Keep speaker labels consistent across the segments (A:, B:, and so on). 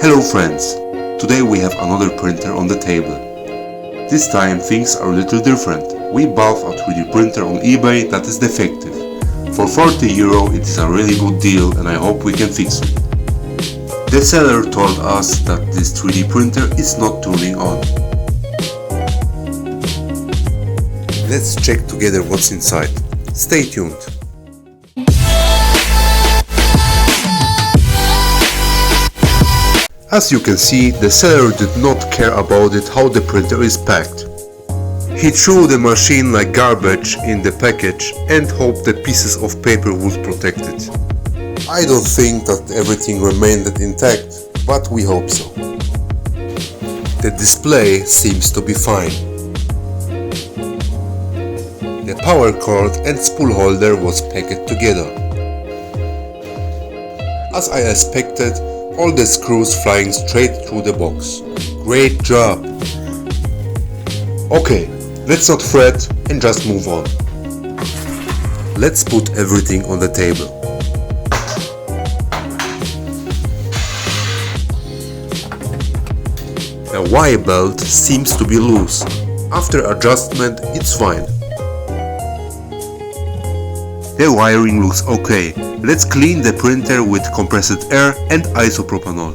A: Hello friends! Today we have another printer on the table. This time things are a little different. We bought a 3D printer on eBay that is defective. For €40 it is a really good deal and I hope we can fix it. The seller told us that this 3D printer is not turning on. Let's check together what's inside. Stay tuned. As you can see, the seller did not care about it how the printer is packed. He threw the machine like garbage in the package and hoped the pieces of paper would protect it. I don't think that everything remained intact, but we hope so. The display seems to be fine. The power cord and spool holder was packed together. As I expected, all the screws flying straight through the box. Great job! Okay, let's not fret and just move on. Let's put everything on the table. The Y belt seems to be loose. After adjustment, it's fine. The wiring looks okay. Let's clean the printer with compressed air and isopropanol.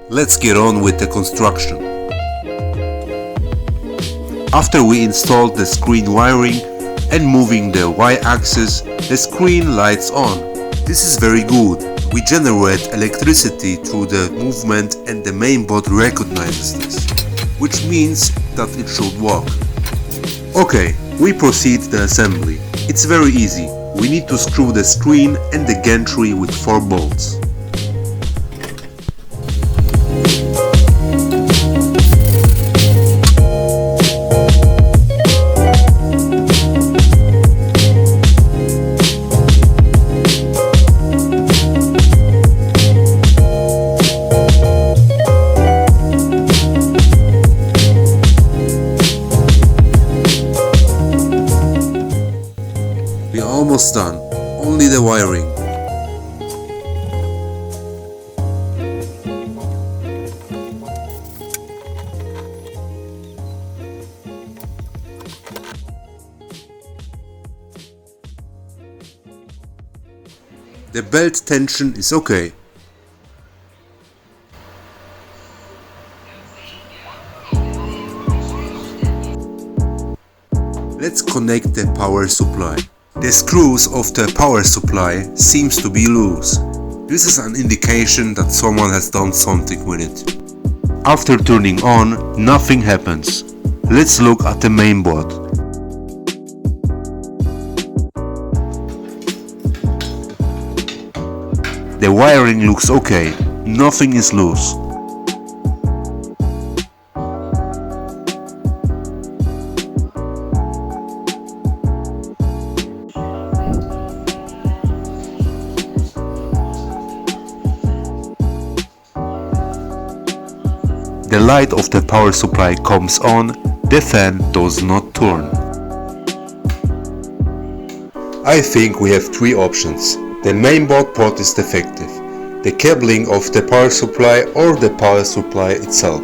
A: Let's get on with the construction. After we installed the screen wiring and moving the Y-axis, the screen lights on. This is very good. We generate electricity through the movement and the mainboard recognizes this, which means that it should work. Okay, we proceed the assembly. It's very easy. We need to screw the screen and the gantry with 4 bolts. We're almost done, only the wiring. The belt tension is okay. Let's connect the power supply. The screws of the power supply seems to be loose. This is an indication that someone has done something with it. After turning on, nothing happens. Let's look at the mainboard. The wiring looks okay, nothing is loose. The light of the power supply comes on, the fan does not turn. I think we have 3 options. The mainboard port is defective, the cabling of the power supply or the power supply itself.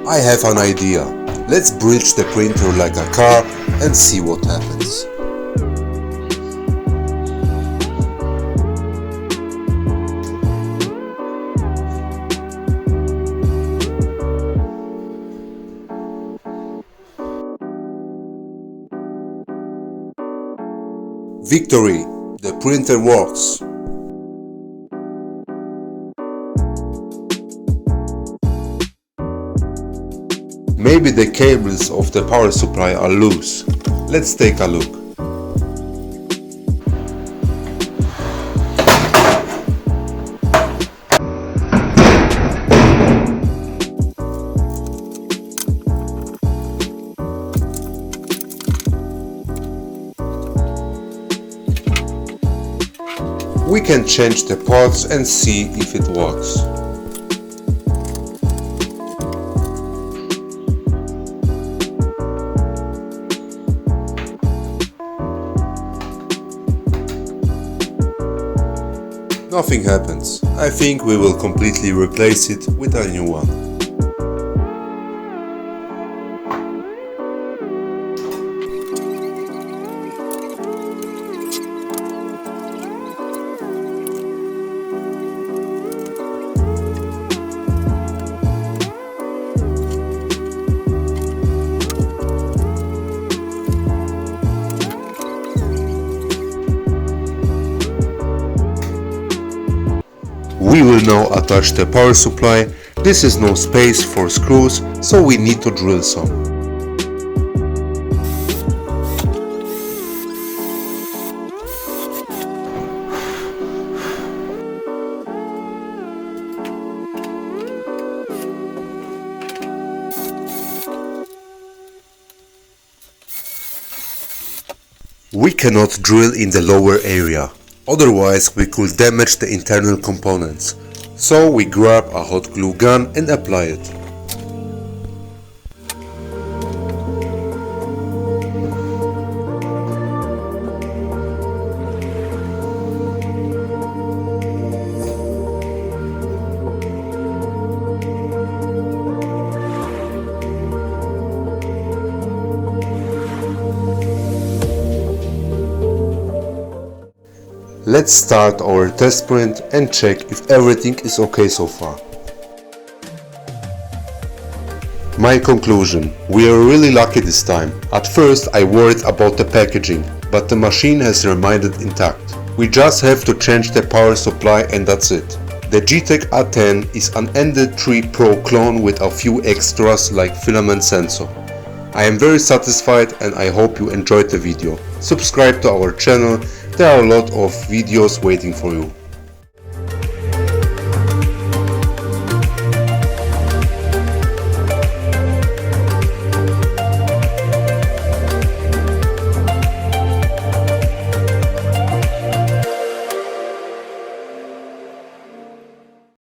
A: I have an idea. Let's bridge the printer like a car and see what happens. Victory! The printer works! Maybe the cables of the power supply are loose. Let's take a look. We can change the parts and see if it works. Nothing happens. I think we will completely replace it with a new one. We will now attach the power supply. This is no space for screws, so we need to drill some. We cannot drill in the lower area. Otherwise we could damage the internal components, so we grab a hot glue gun and apply it. Let's start our test print and check if everything is okay so far. My conclusion: we are really lucky this time. At first I worried about the packaging, but the machine has remained intact. We just have to change the power supply and that's it. The GEEETECH A10 is an Ender 3 Pro clone with a few extras like filament sensor. I am very satisfied and I hope you enjoyed the video. Subscribe to our channel, there are a lot of videos waiting for you.